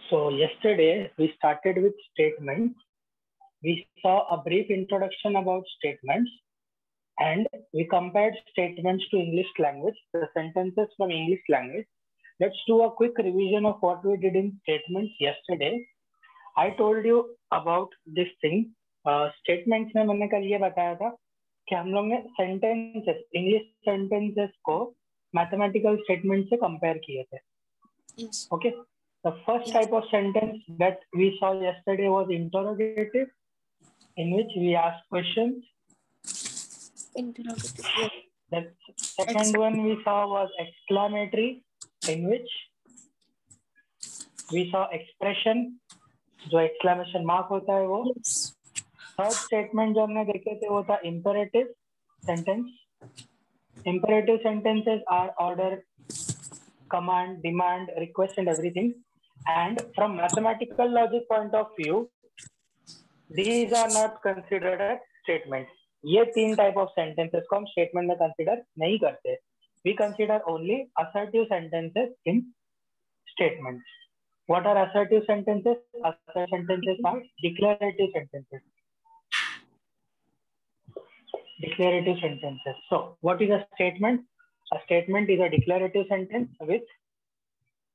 So yesterday we started with statements. We saw a brief introduction about statements and we compared statements to English language, the sentences from English language. Let's do a quick revision of what we did in statements yesterday. I told you about this thing. Statements में मैंने कल ये बताया था कि हम लोग ने sentences, English sentences को mathematical statements से compare किए थे. Yes. Okay. The first type of sentence that we saw yesterday was interrogative, in which we asked questions. Interrogative. Yes. The second one we saw was exclamatory, in which we saw expression, जो exclamation mark होता है वो. Yes. Third statement जो हमने देखे थे वो था imperative sentence. Imperative sentences are order, command, demand, request, and everything. And from mathematical logic point of view, these are not considered as statements. ये तीन type of sentences को हम statement में consider नहीं करते. We consider only assertive sentences in statements. What are assertive sentences? Assertive sentences are declarative sentences. Declarative sentences. So, what is a statement? A statement is a declarative sentence with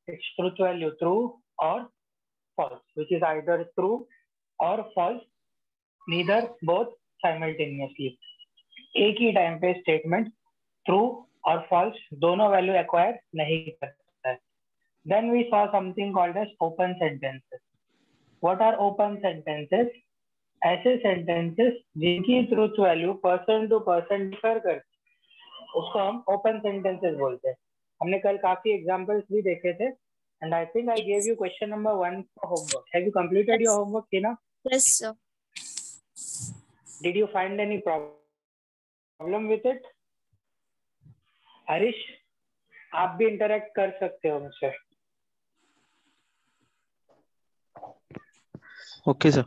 its truth value true or false, which is either true or false, neither both simultaneously. एक ही time पे statement true और false दोनों value acquire नहीं कर सकता है. Then we saw something called as open sentences. What are open sentences? ऐसे sentences जिनकी truth value person to person differ करती, उसको हम ओपन सेंटेंसेस बोलते हैं. हमने कल काफी एग्जांपल्स भी देखे थे and I think I gave you question number 1 for homework. Have you completed your homework, Tina? Yes, sir. Did you find any problem with it? Harish, आप भी इंटरेक्ट कर सकते हो मुझसे. Okay sir.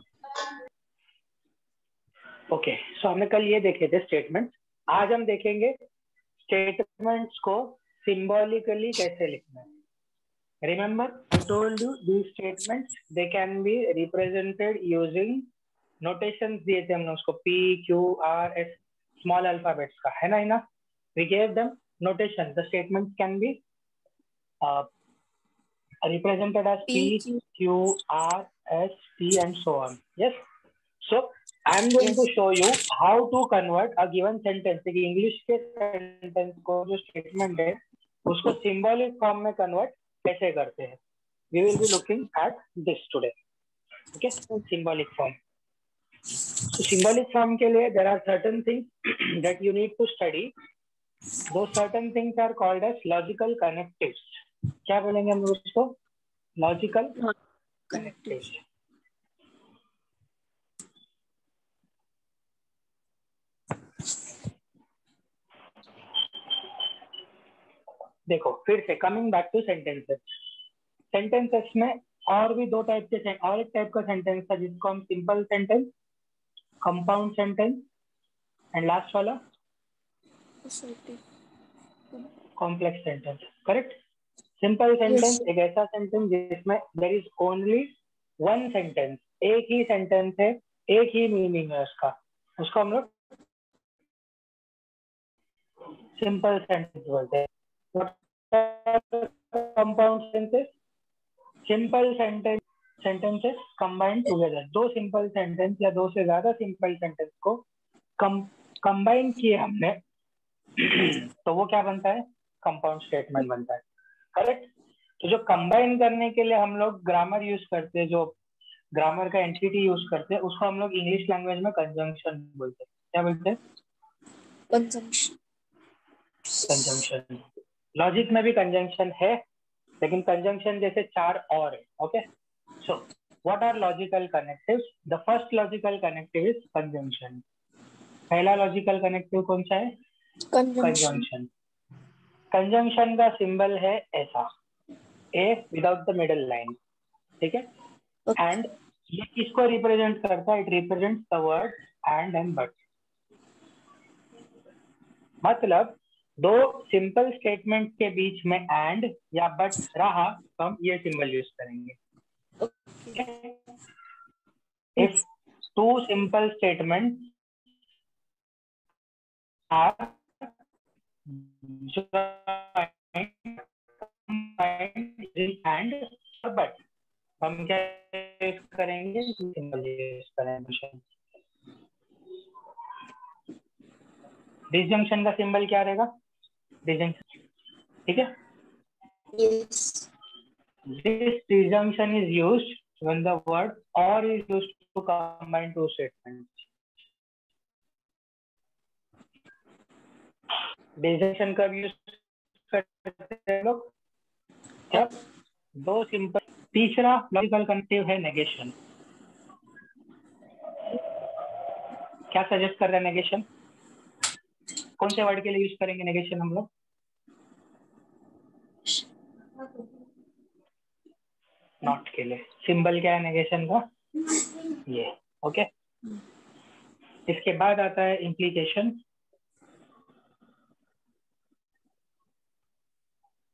ओके, सो हमने कल ये देखे थे स्टेटमेंट्स. आज हम देखेंगे स्टेटमेंट्स को सिंबॉलिकली कैसे लिखना है. Remember, I told you these statements they can be represented using notations दिए थे हमने उसको P, Q, R, S, small alphabets का, है ना ही ना? We gave them notation. The statements can be represented as P, Q, R, S, T, and so on. Yes. So I am going to show you how to convert a given sentence. एक English के sentence को जो statement है उसको symbolic form में convert कैसे करते हैं. We will be looking at this today. Okay, symbolic form. So symbolic form के लिए there are certain things that you need to study. Those certain things are called as logical connectives. क्या बोलेंगे हम उसको? Logical connectives. देखो फिर से coming back two sentences. Sentences में और भी दो टाइप के और एक टाइप का सेंटेंस था जिसको हम simple sentence, compound sentence and last वाला complex sentence. Correct. Simple sentence एक ऐसा सेंटेंस जिसमें there is only one sentence, एक ही सेंटेंस है, एक ही मीनिंग है उसका, उसको हम लोग सिंपल सेंटेंस बोलते हैं. Compound sentence, simple sentences combined together. दो सिंपल सेंटेंस या दो से ज्यादा सिंपल सेंटेंस को कंबाइन किए हमने तो वो क्या बनता है? कंपाउंड स्टेटमेंट बनता है. करेक्ट. तो जो कंबाइन करने के लिए हम लोग ग्रामर यूज करते हैं, जो ग्रामर का एंटिटी यूज करते हैं, उसको हम लोग इंग्लिश लैंग्वेज में कंजंक्शन बोलते हैं. क्या बोलते हैं? कंजंक्शन. लॉजिक में भी कंजंक्शन है, लेकिन कंजंक्शन जैसे चार और है. Okay. So what are logical connectives? The first logical connective is conjunction. पहला लॉजिकल कनेक्टिव कौन सा है? कंजंक्शन. कंजंक्शन का सिंबल है ऐसा, A without the middle line. ठीक है. एंड ये किसको रिप्रेजेंट करता है? It represents the word and but. मतलब दो सिंपल स्टेटमेंट के बीच में एंड या बट रहा तो हम ये सिंबल यूज करेंगे. Okay. If two simple statements are joined and but हम क्या यूज करेंगे, सिंबल यूज करेंगे। डिसजंक्शन का सिंबल क्या रहेगा? डिसजंक्शन, ठीक है। Yes. This disjunction is used when the word or is used to combine two statements. Disjunction कब यूज करते हैं लोग? जब दो सिंपल। तीसरा लॉजिकल कनेक्टिव है नेगेशन। क्या सजेस्ट कर रहे हैं नेगेशन? कौन से वर्ड के लिए यूज करेंगे नेगेशन हम लोग? नॉट के लिए। सिंबल क्या है नेगेशन का? ये। ओके। इसके बाद आता है इम्प्लीकेशन।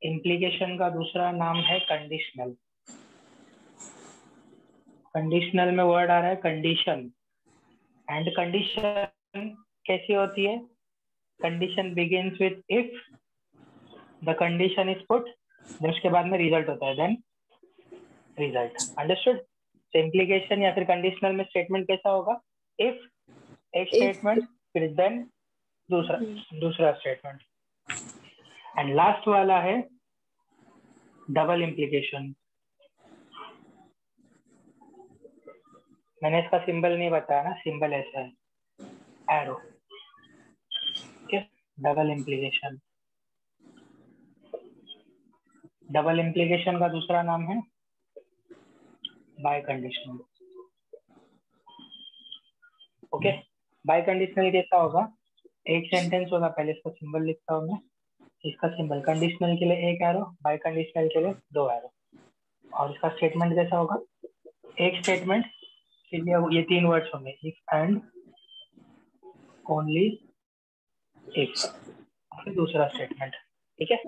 इम्प्लीकेशन का दूसरा नाम है कंडीशनल। कंडीशनल में वर्ड आ रहा है कंडीशन। एंड कंडीशन कैसी होती है? Condition begins with if, the condition is put, then उसके बाद में रिजल्ट होता है, देन रिजल्ट। अंडरस्टूड? इम्प्लीकेशन या फिर कंडीशनल में स्टेटमेंट कैसा होगा? इफ एक स्टेटमेंट, फिर देन दूसरा स्टेटमेंट। एंड लास्ट वाला है डबल इम्प्लीकेशन। मैंने इसका सिंबल नहीं बताया ना, सिंबल ऐसा है, arrow. Okay, double implication. Double implication का दूसरा नाम है bye conditional. Okay, bye conditional कैसा होगा? एक सेंटेंस होगा, पहले इसका सिंबल लिखता हूँ मैं। इसका सिंबल कंडीशनल के लिए एक एरो, बाय कंडीशनल के लिए दो एरो। और इसका स्टेटमेंट कैसा होगा? एक स्टेटमेंट के लिए ये तीन वर्ड्स होंगे, इफ एंड ओनली इफ, फिर दूसरा स्टेटमेंट। ठीक है,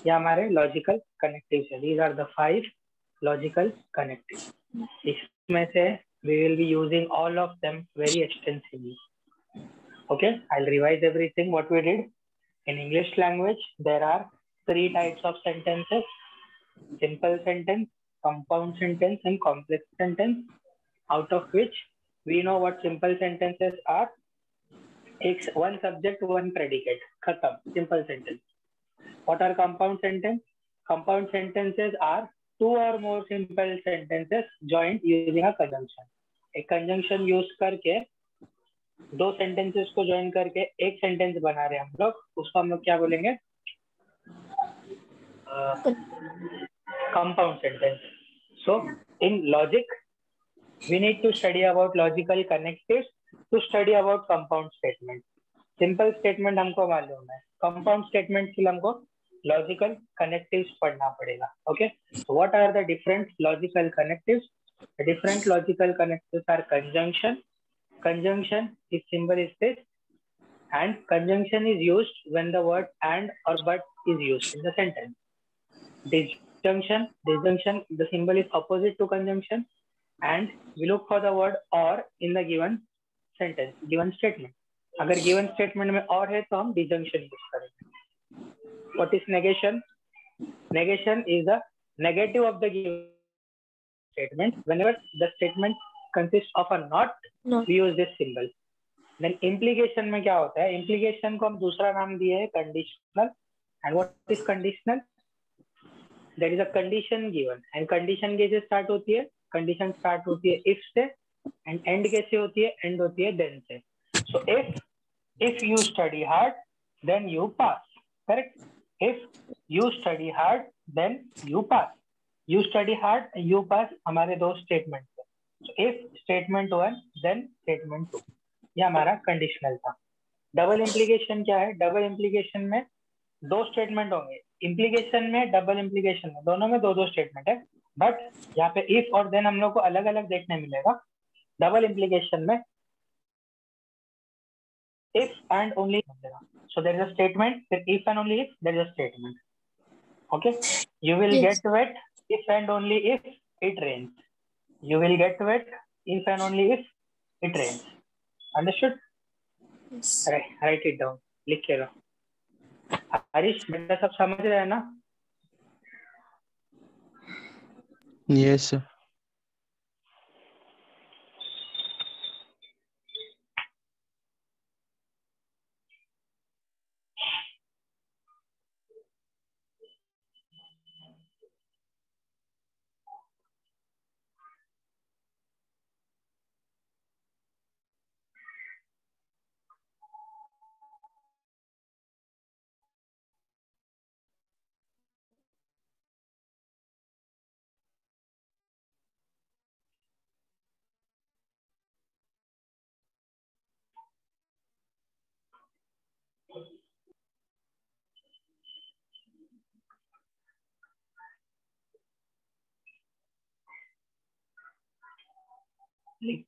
ये हमारे लॉजिकल कनेक्टिव्स है। These are the 5 logical connective. इसमें से we will be using all of them very extensively. Okay, I'll revise everything what we did. In English language, there are 3 types of sentences: simple sentence, compound sentence, and complex sentence. Out of which we know what simple sentences are. One subject, one predicate. Khatam. Simple sentence. What are compound sentence? Compound sentences are 2 or more simple sentences joined using a conjunction. एक conjunction use करके दो sentences को join करके एक sentence बना रहे हैं हम लोग, उसको हम लोग क्या बोलेंगे? Compound sentence. So in logic we need to study about logical connectives to study about compound statement. Simple statement हमको मालूम है, कंपाउंड स्टेटमेंट के लिए हमको लॉजिकल कनेक्टिव्स पढ़ना पड़ेगा। Okay, so what are the different logical connectives? The different logical connectives are conjunction. Conjunction, its symbol is this, and conjunction is used when the word and or but is used in the sentence. Disjunction, the symbol is opposite to conjunction, and we look for the word or in the given sentence, given statement. अगर given statement में और है तो हम disjunction use करेंगे। What is negation? Negation is the negative of the given statement. Whenever the statement consists of a not, we use this symbol. Then implication में क्या होता है? Implication को हम दूसरा नाम दिए है conditional. And what is conditional? There is a condition given. And condition कैसे start होती है? Condition start होती है if से, and end कैसे होती है? End होती है then से. So if you study hard, then you pass. Correct? If you study hard, then you pass. You study hard, you pass. हमारे दो स्टेटमेंट है. So if statement 1, then statement 2. ये हमारा कंडीशनल था। डबल इम्प्लीकेशन क्या है? Double implication में दो स्टेटमेंट होंगे। इम्प्लीकेशन में, डबल इम्प्लीकेशन में, दोनों में दो दो स्टेटमेंट है, बट यहाँ पे इफ और देन हम लोग को अलग अलग देखने मिलेगा। डबल इम्प्लीकेशन में if and only, so there is a statement, then if and only if there is a statement. Okay, you will get wet if and only if it rains. You will get wet if and only if it rains. Understood? Yes. Write it down. लिख के रहो. हरीश बेटा सब समझ रहे हैं ना? Yes, sir.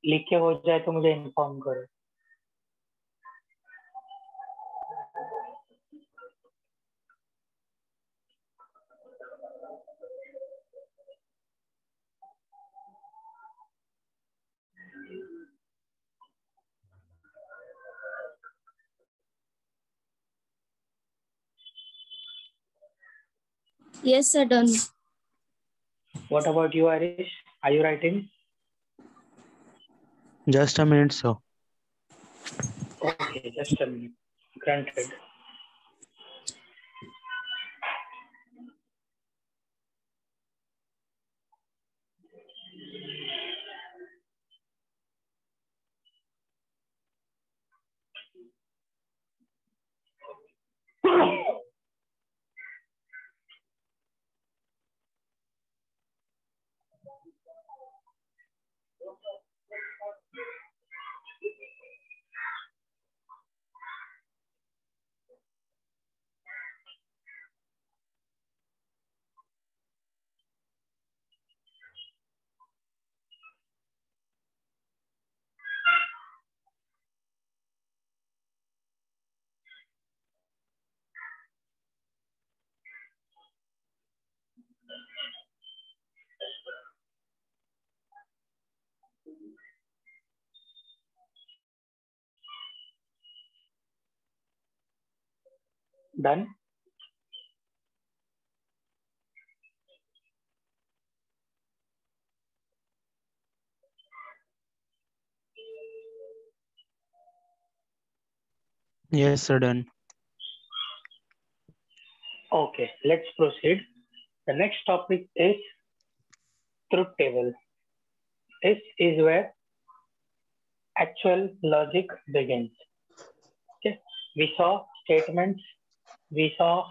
लिख के हो जाए तो मुझे इन्फॉर्म करो. Yes, sir, done. What about you, Harish? Are you writing? Just a minute, sir. Okay, just a minute. Granted. Done? Yes, sir, done. Okay, let's proceed. The next topic is truth table. This is where actual logic begins. Okay, we saw statements, we saw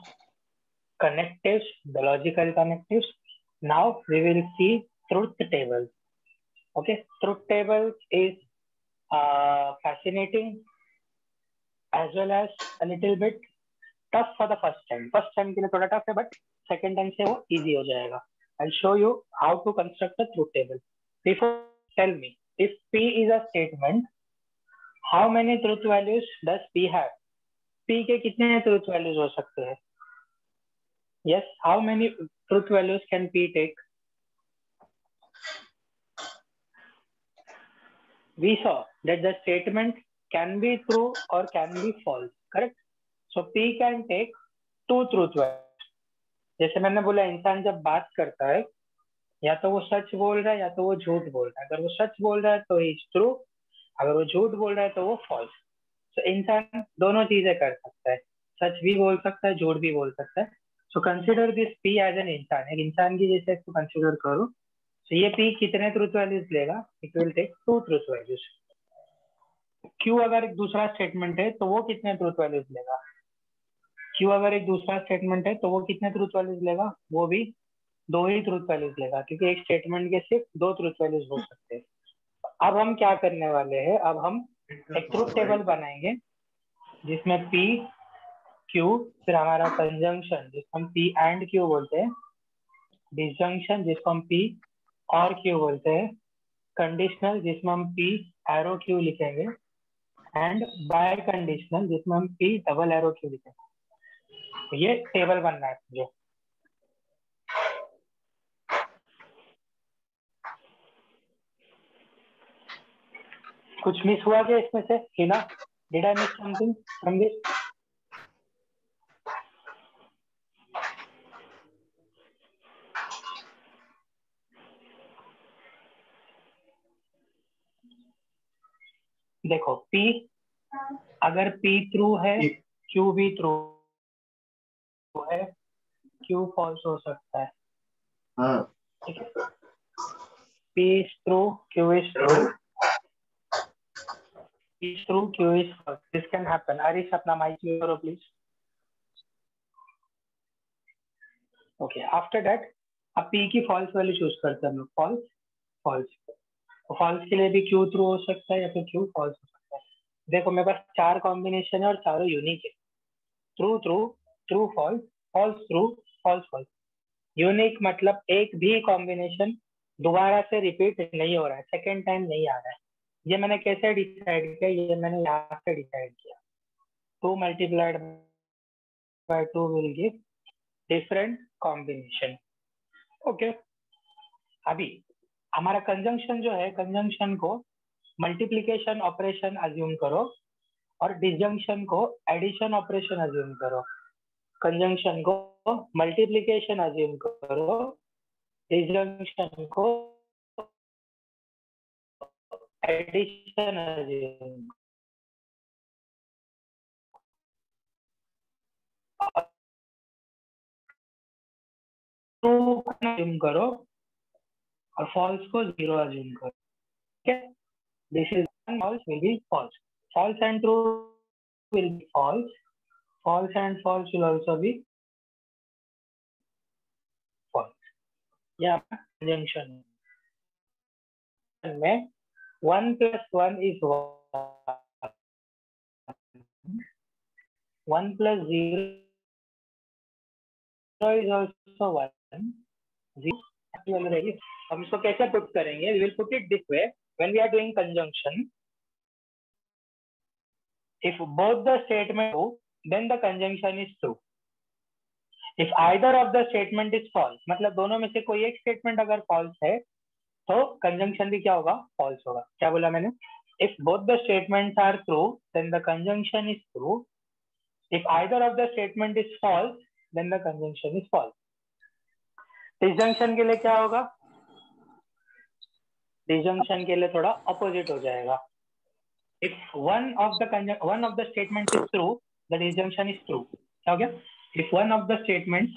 connectives, the logical connectives. Now we will see truth tables. Okay, truth tables is fascinating as well as a little bit tough for the first time. First time के लिए थोड़ा tough है, but second time से वो easy हो जाएगा. I'll show you how to construct a truth table. Before, tell me, if P is a statement, how many truth values does P have? P के कितने truth values हो सकते हैं? Yes, how many truth values can P take? We saw that the statement can be true or can be false, correct? So P can take two truth values. जैसे मैंने बोला, इंसान जब बात करता है या तो वो सच बोल रहा है या तो वो झूठ बोल रहा है. अगर वो सच बोल रहा है तो ही ट्रू, अगर वो झूठ बोल रहा है तो वो फॉल्स. तो इंसान दोनों चीजें कर सकता है, सच भी बोल सकता है, झूठ भी बोल सकता है. So consider this P as an इंसान, एक इंसान की जैसे इसको कंसिडर करो. तो ये पी कितने ट्रूथ वैल्यूज लेगा? It will take two truth values. Q अगर एक दूसरा स्टेटमेंट है तो वो कितने ट्रूथ वैल्यूज लेगा? क्यू अगर एक दूसरा स्टेटमेंट है तो वो कितने ट्रूथ वैल्यूज लेगा? वो भी दो ही ट्रूथ वैल्यूज लेगा, क्योंकि एक स्टेटमेंट के सिर्फ दो ट्रूथ वैल्यूज हो सकते हैं. अब हम क्या करने वाले हैं? अब हम एक ट्रूथ टेबल बनाएंगे जिसमें पी क्यू, फिर हमारा कंजंक्शन जिसको हम पी एंड क्यू बोलते हैं, डिसजंक्शन जिसको हम पी और क्यू बोलते हैं, कंडीशनल जिसमें हम पी एरो क्यू लिखेंगे, एंड बाय कंडीशनल जिसमें हम पी डबल एरो क्यू लिखेंगे. ये टेबल बनना है मुझे. कुछ मिस हुआ क्या इसमें से? Hina, did I miss something from this? देखो P, अगर P ट्रू है Q भी ट्रू है, Q फॉल्स हो सकता है। हाँ ठीक है, P is true, Q is true, P is true, Q is false. This can happen. Arish, अपना mic mute करो please. Okay, after that अब P की false वैल्यू चूज करते हैं हम लोग, false, false. तो false के लिए भी Q true हो सकता है या फिर Q false हो सकता है। देखो मेरे पास 4 कॉम्बिनेशन है और चारों यूनिक है। True true, true false, false true, false false. Unique मतलब एक भी कॉम्बिनेशन दोबारा से रिपीट नहीं हो रहा है, सेकेंड टाइम नहीं आ रहा है। ये मैंने कैसे डिसाइड किया? ये मैंने यहाँ से डिसाइड किया। 2 multiplied by 2 will give different combination. Okay, अभी हमारा कंजंक्शन जो है, कंजंक्शन को मल्टीप्लीकेशन ऑपरेशन अज्यूम करो और डिसजंक्शन को एडिशन ऑपरेशन अज्यूम करो। कंजंक्शन को मल्टीप्लीकेशन अज्यूम करो, डिसजंक्शन को एडिशन अज्यूम करो और फॉल्स को 0 अज्यूम करो। ठीक है, this is false will be false, false and true will be false, false and false will also be false. या कंजंक्शन में 1 + 1 is 1, 1 + 0 is also 1, 0 रहेगी। हम इसको कैसे पुट करेंगे? We will put it this way. When we are doing conjunction, if both the statement true, then the conjunction is true. If either of the statement is false, मतलब दोनों में से कोई एक स्टेटमेंट अगर false है तो conjunction भी क्या होगा? false होगा। क्या बोला मैंने? If both the statements are true, then the conjunction is true. If either of the statement is false, then the conjunction is false. Disjunction के लिए क्या होगा? डिसजंक्शन के लिए थोड़ा अपोजिट हो जाएगा। If one of the statements is true, the disjunction is true. क्या हो गया? If one of the statements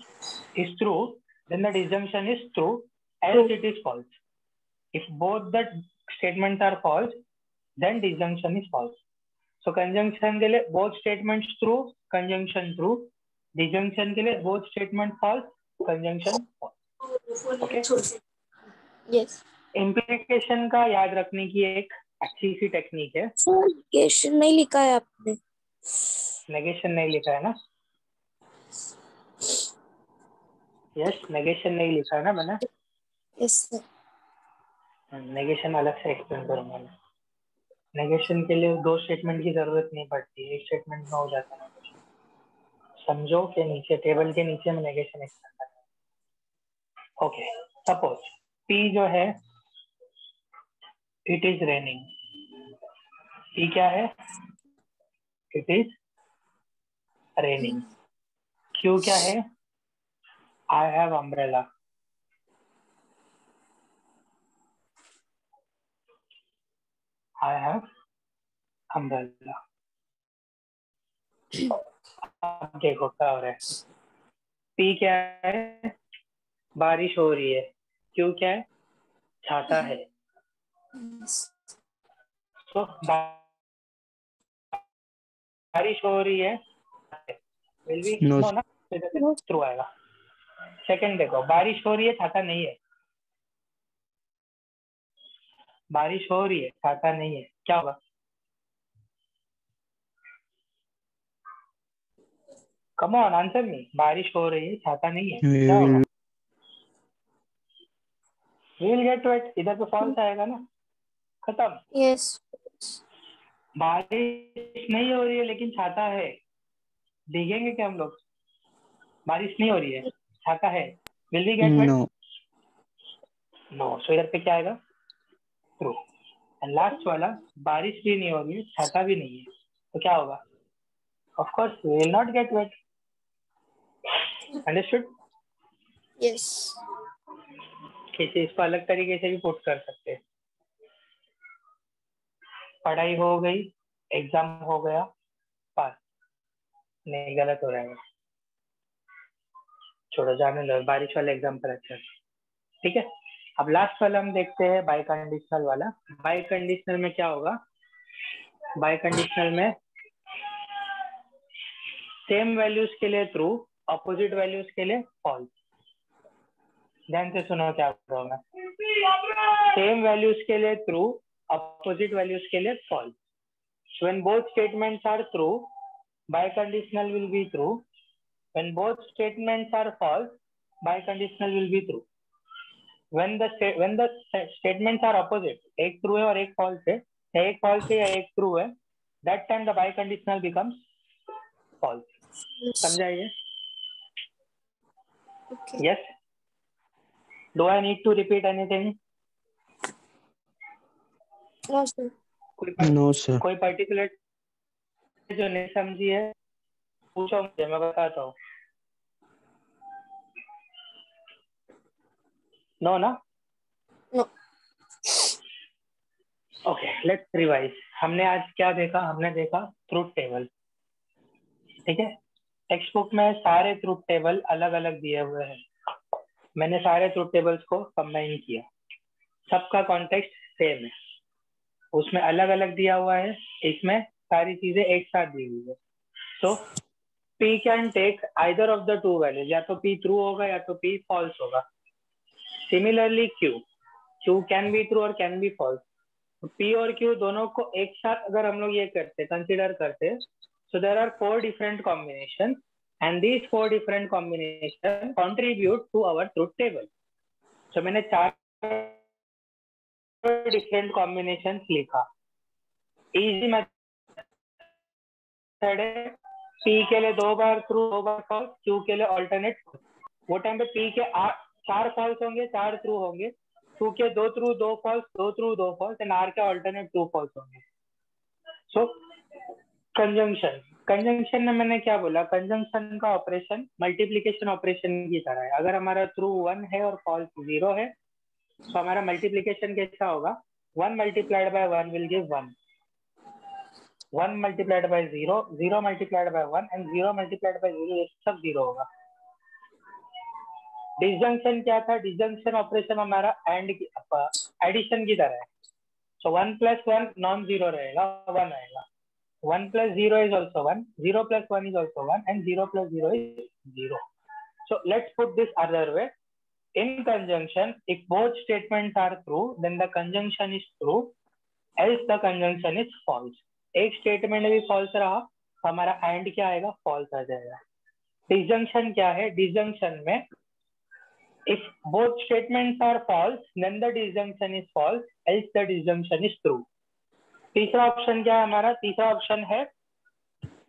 is true, then the disjunction is true, else it is false. If both the statements are false, then disjunction is false. So conjunction के लिए both statements true, conjunction true. Disjunction के लिए both statements false, conjunction false. Okay? Yes. Implication का याद रखने की एक अच्छी सी टेक्निक है। सर नेगेशन नहीं लिखा है आपने? नेगेशन नहीं लिखा है ना? यस, नेगेशन नहीं लिखा है ना मैंने? Yes sir. नेगेशन अलग से एक्सप्लेन करूंगा मैं। नेगेशन के लिए 2 स्टेटमेंट की जरूरत नहीं पड़ती, एक स्टेटमेंट में हो जाता है नेगेशन। समझो के नीचे, टेबल के नीचे में नेगेशन एक्सप्लेन करना है। ओके, सपोज P जो है, इट इज रेनिंग। P क्या है? It is raining. Q क्या है? I have umbrella. I have umbrella. अब देखो क्या हो रहा है। P क्या है? बारिश हो रही है। Q क्या है? छाता है। तो बारिश हो रही है, will be No. no ना, ट्रू आएगा। सेकंड देखो, बारिश हो रही है, छाता नहीं है। बारिश हो रही है, छाता नहीं है, क्या होगा? Come on answer me. बारिश हो रही है, छाता नहीं है, We क्या will होगा? विल गेट वेट, इधर पे फॉल्स आएगा ना, खत्म। यस। बारिश नहीं हो रही है लेकिन छाता है, भीगेंगे क्या हम लोग? बारिश नहीं हो रही है, छाता है, will we get wet? no. No. So इधर पे क्या आएगा? ट्रू। एंड लास्ट वाला बारिश भी नहीं होगी, छाता भी नहीं है, तो क्या होगा? Of course we will not get wet. Understood? Yes. किसी इसको अलग तरीके से भी पुट कर सकते हैं। पढ़ाई हो गई, एग्जाम हो गया, पास। नहीं, गलत हो रहा है, छोड़ो, जाने दो, बारिश वाले एग्जाम पर अच्छा है। ठीक है, अब लास्ट वाला हम देखते हैं, बाय कंडीशनल वाला। बाय कंडीशनल में क्या होगा? बाय कंडीशनल में सेम वैल्यूज के लिए ट्रू, अपोजिट वैल्यूज के लिए फॉल्स। ध्यान से सुनो क्या बोल रहा हूँ मैं। सेम वैल्यूज के लिए ट्रू, अपोजिट वैल्यूज के लिए false. When both statements are true, biconditional will be true. When both statements are false, biconditional will be true. When the statements are opposite, एक true है और एक false है, या एक false है या एक true है, that time the biconditional becomes false. Yes. समझाइए? Okay. Yes. Do I need to repeat anything? No, sir. No, sir. कोई particular जो नहीं समझी है पूछो मुझे, मैं बताता हूँ। No ना? No. Okay, let's revise. हमने आज क्या देखा? हमने देखा ट्रूथ टेबल। ठीक है, टेक्स्ट बुक में सारे ट्रूथ टेबल अलग अलग दिए हुए हैं। मैंने सारे ट्रूथ टेबल्स को कंबाइन किया, सबका कॉन्टेक्स्ट सेम है, उसमें अलग अलग दिया हुआ है, इसमें सारी चीजें एक साथ दी हुई है। So P can take either of the two values, या तो P ट्रू होगा या तो P फॉल्स होगा। Similarly Q can be true और कैन बी फॉल्स। P और Q दोनों को एक साथ अगर हम लोग ये करते, कंसिडर करते, so there are 4 different combinations and these 4 different combinations contribute to our truth table. So मैंने 4 different combinations लिखा। Easy method है, P के लिए 2 बार ट्रू 2 बार फॉल्स, Q के लिए ऑल्टरनेट। वो टाइम पे P के 4 फॉल्स होंगे 4 ट्रू होंगे, Q के 2 true 2 false 2 true 2 false and R के ऑल्टरनेट 2 फॉल्स होंगे। सो कंजंक्शन में मैंने क्या बोला? कंजंक्शन का ऑपरेशन मल्टीप्लिकेशन ऑपरेशन की तरह है। अगर हमारा ट्रू 1 है और फॉल्स 0 है, तो हमारा मल्टीप्लिकेशन कैसा होगा? 1 multiplied by 1 will give 1, 1 multiplied by 0, 0 multiplied by 1 and 0 multiplied by 0, ये सब 0 होगा। डिसजंक्शन क्या था? डिसजंक्शन ऑपरेशन हमारा एंड की एडिशन की तरह है। सो 1 + 1 नॉन जीरो रहेगा, 1 आएगा। 1 + 0 is also 1, 0 + 1 is also 1, and 0 + 0 is 0. So let's put this other way. In conjunction, if both statements are true, then the conjunction is true, else the conjunction is false. एक statement भी false रहा, हमारा and क्या आएगा? False आ जाएगा। Disjunction क्या है? Disjunction में if both statements are false, then the disjunction is false, else the disjunction is true. तीसरा ऑप्शन क्या है हमारा? तीसरा ऑप्शन है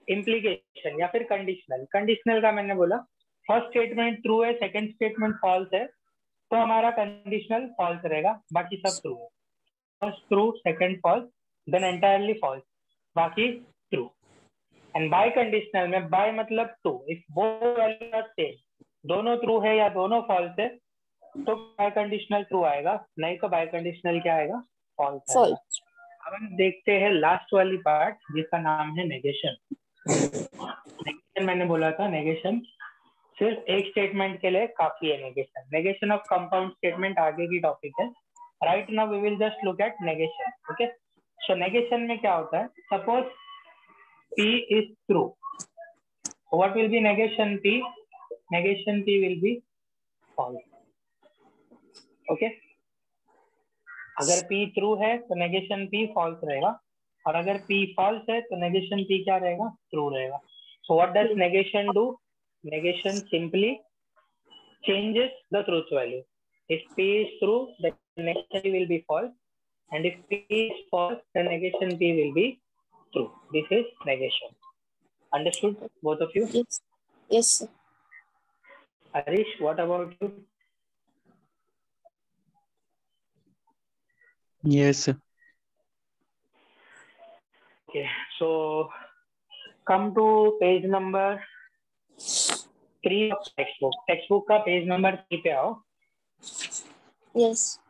इम्प्लीकेशन या फिर कंडीशनल। कंडीशनल का मैंने बोला फर्स्ट स्टेटमेंट ट्रू है, सेकंड स्टेटमेंट फॉल्स है, तो हमारा कंडीशनल फॉल्स रहेगा, बाकी सब ट्रू है। First true, second false, then entirely false, बाकी ट्रू। एंड बाय कंडीशनल में बाय मतलब two, if both values are same, दोनों ट्रू है या दोनों फॉल्स है, तो बाय कंडीशनल ट्रू आएगा, नहीं तो बाय कंडीशनल क्या आएगा? फॉल्स आएगा। False. अब हम देखते हैं लास्ट वाली पार्ट जिसका नाम है नेगेशन। नेगेशन मैंने बोला था, नेगेशन सिर्फ एक स्टेटमेंट के लिए काफी है। नेगेशन ऑफ कंपाउंड स्टेटमेंट आगे की टॉपिक है। Right now we will just look at negation. Okay, so negation में क्या होता है? Suppose P is true, what will be negation P? Negation P will be false. Okay, अगर P true है तो नेगेशन P false रहेगा, और अगर P false है तो नेगेशन P क्या रहेगा? True रहेगा। So what does negation do? Negation simply changes the truth value. If P is true, the negation P will be false, and if P is false, the negation P will be true. This is negation. Understood, both of you? Yes. Yes, sir. Harish, what about you? Yes, sir. Okay, so come to page number 3 of textbook. Textbook का page number 3 पे आओ. Yes.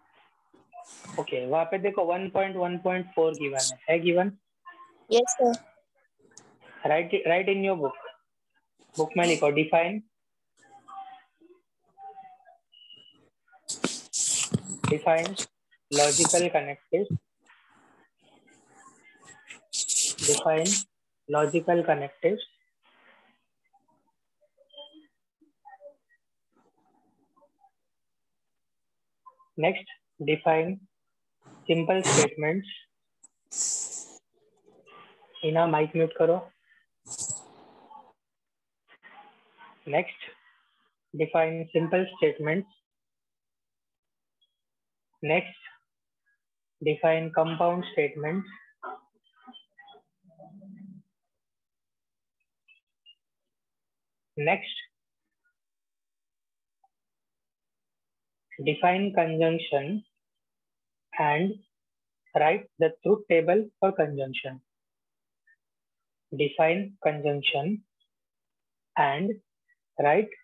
Okay, वहाँ पे देखो 1.1.4 given है given. Yes, sir. Right in your book. Book में लिखो define logical connective. Define logical connectives. Next, define simple statements. इना माइक म्यूट करो. Next, define simple statements. Next, define compound statements. Next, define conjunction and write the truth table for conjunction. Define conjunction and write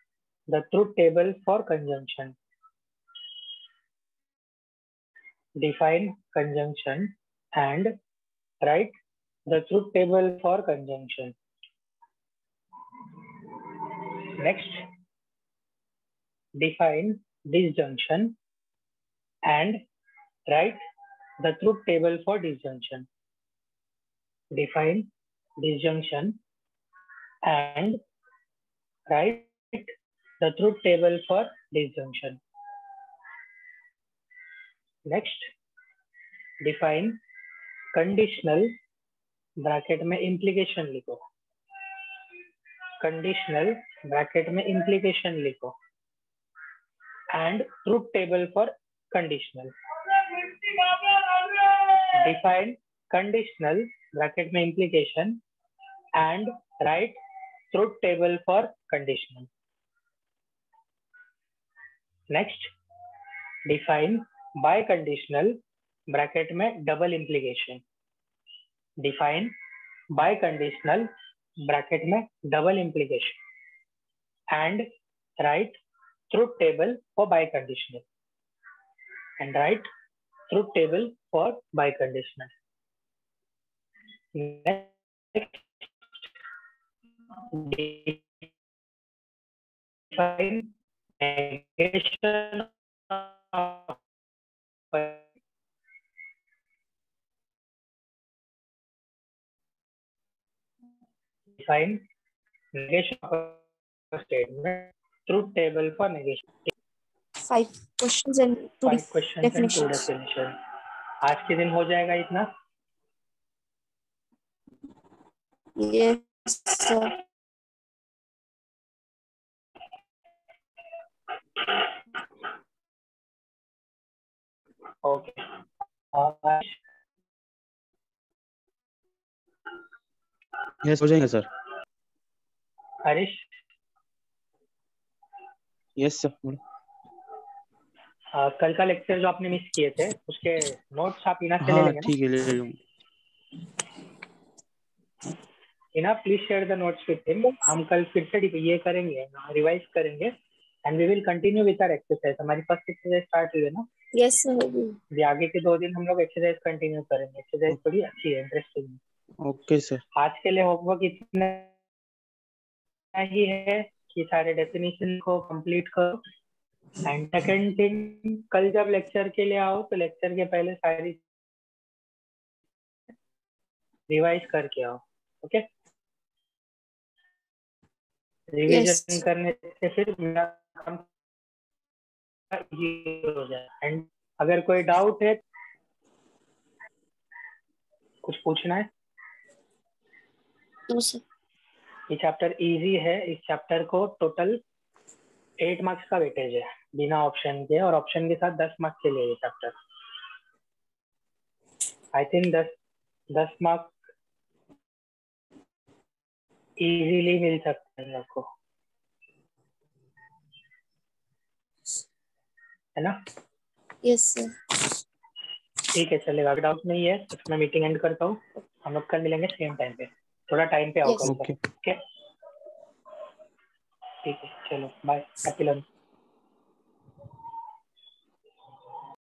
the truth table for conjunction. Define conjunction and write the truth table for conjunction. Next, define disjunction and write the truth table for disjunction. Define disjunction and write the truth table for disjunction. Next, define conditional bracket में implication लिखो. Conditional bracket में implication लिखो and truth table for conditional. Define conditional bracket में implication and write truth table for conditional. Next, define biconditional bracket में double implication. Define biconditional bracket में double implication and write truth table for biconditional and write truth table for biconditional. Next, define negation of define negation of a statement. Truth table for negation. 5 questions and 2 5 questions and 2 definitions. definitions. आज के दिन हो जाएगा इतना. Yes, sir. Okay. Yes हो जाएगा sir. Harish, yes sir. कल का लेक्चर जो आपने मिस किए थे उसके नोट्स आप इना से ले हाँ लेंगे ना. ठीक है ले लूँगा. Ina please share the notes with him. हम कल फिर से ये करेंगे, रिवाइज करेंगे and we will continue with our exercise. हमारी फर्स्ट एक्सरसाइज स्टार्ट हुई है ना. Yes, sir. ये आगे के 2 दिन हम लोग एक्सरसाइज कंटिन्यू करेंगे. एक्सरसाइज बड़ी अच्छी है, इंटरेस्टिंग है. Okay sir. आज के लिए होमवर्क इतना ही है कि सारे डेफिनेशन को कंप्लीट करो. एंड सेकंड थिंग, कल जब लेक्चर के लिए आओ तो लेक्चर के पहले सारी रिवाइज करके आओ. ओके. रिवीजन करने से फिर मेरा काम इजी हो जाए. एंड अगर कोई डाउट है, कुछ पूछना है. No, sir. ये चैप्टर इजी है. इस चैप्टर को टोटल 8 मार्क्स का वेटेज है बिना ऑप्शन के, और ऑप्शन के साथ 10 मार्क्स के लिए ये chapter. I think 10 marks easily मिल सकते हैं आपको, है ना. Yes, sir. ठीक है, चलेगा. डाउट नहीं है तो मैं मीटिंग एंड करता हूँ. हम लोग कल मिलेंगे सेम टाइम पे, थोड़ा टाइम पे आओ Yes. कल ओके तक, ओके? ठीक है, चलो बाय, हैप्पी लर्निंग।